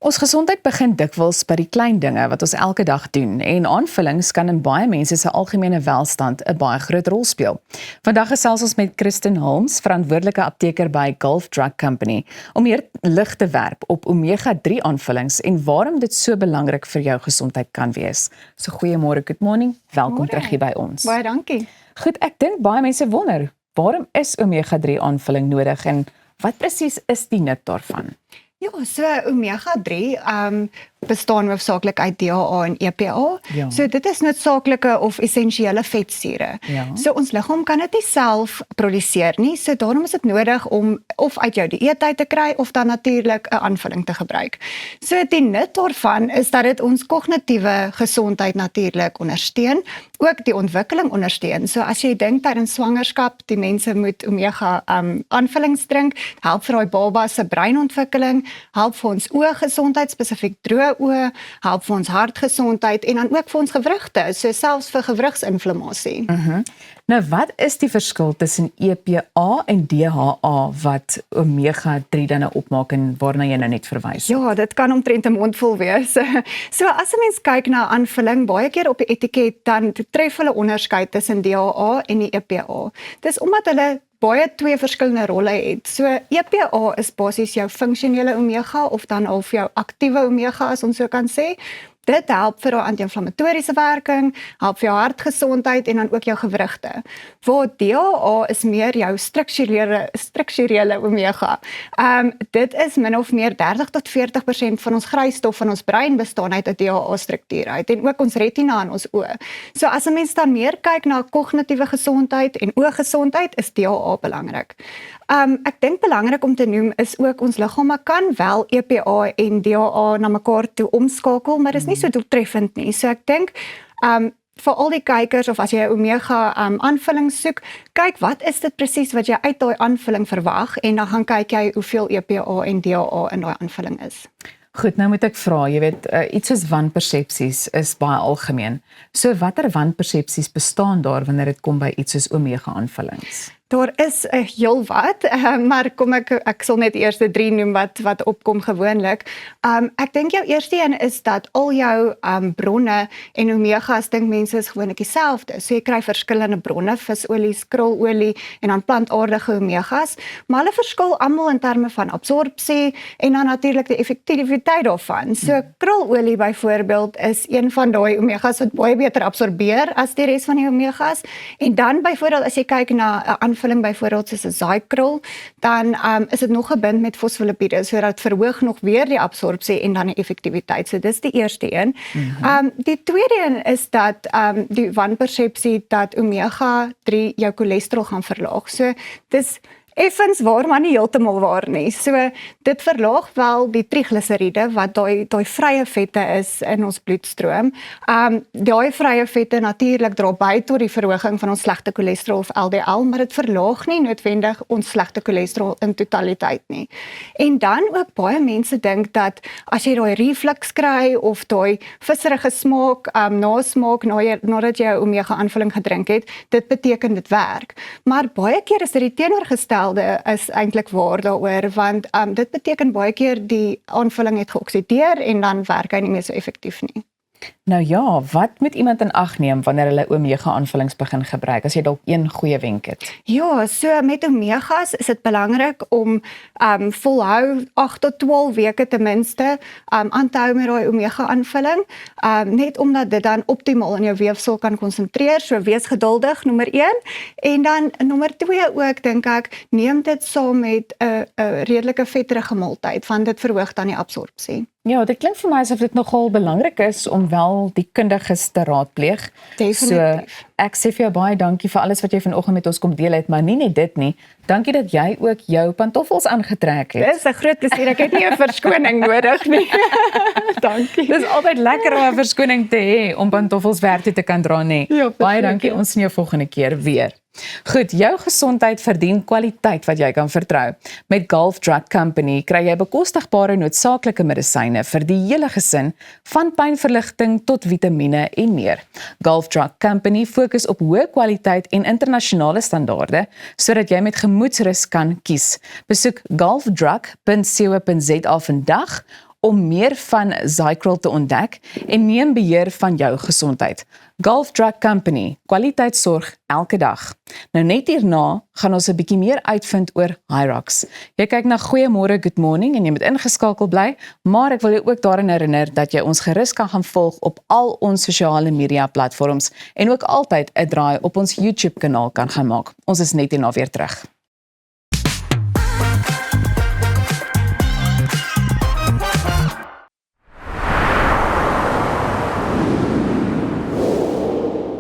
Ons gesondheid begin dikwels by die klein dinge wat ons elke dag doen en aanvullings kan in baie mense se algemene welstand 'n baie groot rol speel. Vandag gesels ons met Kristen Holmes, verantwoordelike apteker by Gulf Drug Company, om meer lig te werp op omega-3 aanvullings en waarom dit so belangrik vir jou gesondheid kan wees. So goeiemôre, good morning. Welkom terug hier by ons. Baie dankie. Goed, ek dink baie mense wonder, waarom is omega-3 aanvulling nodig en wat presies is die nut daarvan? Ja, so omega-3 bestaan hoofsaaklik uit DHA en EPA. Ja. So dit is noodsaaklike of essensiële vetsure. Ja. So ons liggaam kan dit nie self produseer nie. So daarom is dit nodig om of uit jou dieet uit te kry of dan natuurlik 'n aanvulling te gebruik. So die nut daarvan is dat dit ons kognitiewe gesondheid natuurlik ondersteun, ook die ontwikkeling ondersteun. So as jy dink tydens swangerskap, die mense moet omega aanvullings drink, help vir daai baba se breinontwikkeling, help vir ons ooggesondheid, spesifiek droë oë, help vir ons hartgesondheid en dan ook vir ons gewrigte, so selfs vir gewrigsinflammasie. Nou, wat is die verskil tussen EPA en DHA wat omega-3 dan nou opmaak en waarna jy nou net verwys? Ja, dit kan omtrent 'n mondvol wees. So as 'n mens kyk na aanvulling, baie keer op die etiket, dan tref hulle onderskeid tussen DHA en die EPA. Dis omdat hulle baie twee verskillende rolle het. So EPA is basies jou funksionele omega of dan al jou aktiewe omega as ons so kan sê. Dit help vir jou anti-inflammatoriese werking, help vir jou hartgesondheid en dan ook jou gewrigte. Waar DHA is meer jou strukturele omega. Dit is min of meer 30 tot 40% van ons grysstof van ons brein bestaan uit 'n DHA struktuur uit en ook ons retina in ons oë. So as 'n mens dan meer kyk na kognitiewe gesondheid en ooggesondheid, is DHA belangrik. Ek dink belangrik om te noem is ook ons liggame kan wel EPA en DHA na mekaar toe omskakel, maar dis nie so doeltreffend nie. So ek dink vir al die kykers of as jy 'n omega aanvulling soek, kyk wat is dit presies wat jy uit daai aanvulling verwag en dan gaan kyk jy hoeveel EPA en DHA in daai aanvulling is. Goed, nou moet ek vra, jy weet, iets soos wanpersepsies is baie algemeen. So watter wanpersepsies bestaan daar wanneer dit kom by iets soos omega-aanvullings? Daar is heel wat, maar kom ek sal net eers 3 noem wat opkom gewoonlik. Ek dink jou eerste een is dat al jou bronne en omegas, dink mense is gewoonlik dieselfde. So jy kry verskillende bronne, visolie, krilolie en dan plantaardige omegas, maar hulle verskil almal in terme van absorpsie en dan natuurlik die effektiwiteit daarvan. So krilolie byvoorbeeld is een van daai omegas wat baie beter absorbeer as die res van die omegas. En dan byvoorbeeld as jy kyk na 'n aanvulling byvoorbeeld soos 'n zaaikrul, dan is dit nog gebind met fosfolipiede, so dat verhoog nog weer die absorpsie en dan die effektiwiteit. So dis die eerste een. Die tweede een is dat die wanpersepsie dat omega-3 jou cholesterol gaan verlaag. So dis effens waar, maar nie heeltemal waar nie. So dit verlaag wel die trigliseriede wat daai vrye vette is in ons bloedstroom. Daai vrye vette natuurlik dra by tot die verhoging van ons slegte cholesterol of LDL, maar dit verlaag nie noodwendig ons slegte cholesterol in totaliteit nie. En dan ook baie mense dink dat as jy daai reflux kry of daai visserige smaak, nasmaak nadat jy 'n omega aanvulling gedrink het, dit beteken dit werk. Maar baie keer is dit die teenoorgestelde is eintlik waar daaroor, want dit beteken baie keer die aanvulling het geoksideer en dan werk hy nie meer so effektief nie. Nou ja, wat moet iemand in ag neem wanneer hulle omega-aanvullings begin gebruik, as jy dalk een goeie wenk het? Ja, so met omegas is dit belangrik om volhou 8 tot 12 weke ten minste aan te hou met daai omega-aanvulling, net omdat dit dan optimaal in jou weefsel kan konsentreer, so wees geduldig, nommer 1. En dan nommer 2 ook, dink ek, neem dit saam met 'n redelike vetterige maaltyd, want dit verhoog dan die absorpsie. Ja, dit klink vir my asof dit nogal belangrik is om wel die kundiges te raadpleeg. Definitief. So, ek sê vir jou baie dankie vir alles wat jy vanoggend met ons kom deel het, maar nie net dit nie. Dankie dat jy ook jou pantoffels aangetrek het. Dis 'n groot plesier, ek het nie 'n verskoning nodig nie. Dankie. Dis altyd lekker om 'n verskoning te hê om pantoffels werk toe te kan dra, nee. Ja, baie dankie, ons sien jou volgende keer weer. Goed, jou gesondheid verdien kwaliteit wat jy kan vertrou. Met Gulf Drug Company kry jy bekostigbare noodsaaklike medisyne vir die hele gesin, van pynverligting tot vitamiene en meer. Gulf Drug Company fokus op hoë kwaliteit en internasionale standaarde, sodat jy met gemoedsrus kan kies. Besoek gulfdrug.co.za vandag om meer van Zycrel te ontdek en neem beheer van jou gesondheid. Gulf Drug Company, kwaliteitsorg elke dag. Nou net hierna gaan ons 'n bietjie meer uitvind oor Hyrox. Jy kyk na Goeiemôre, Good Morning en jy moet ingeskakel bly, maar ek wil jou ook daaraan herinner dat jy ons gerus kan gaan volg op al ons sosiale media platforms en ook altyd 'n draai op ons YouTube kanaal kan gaan maak. Ons is net hierna weer terug.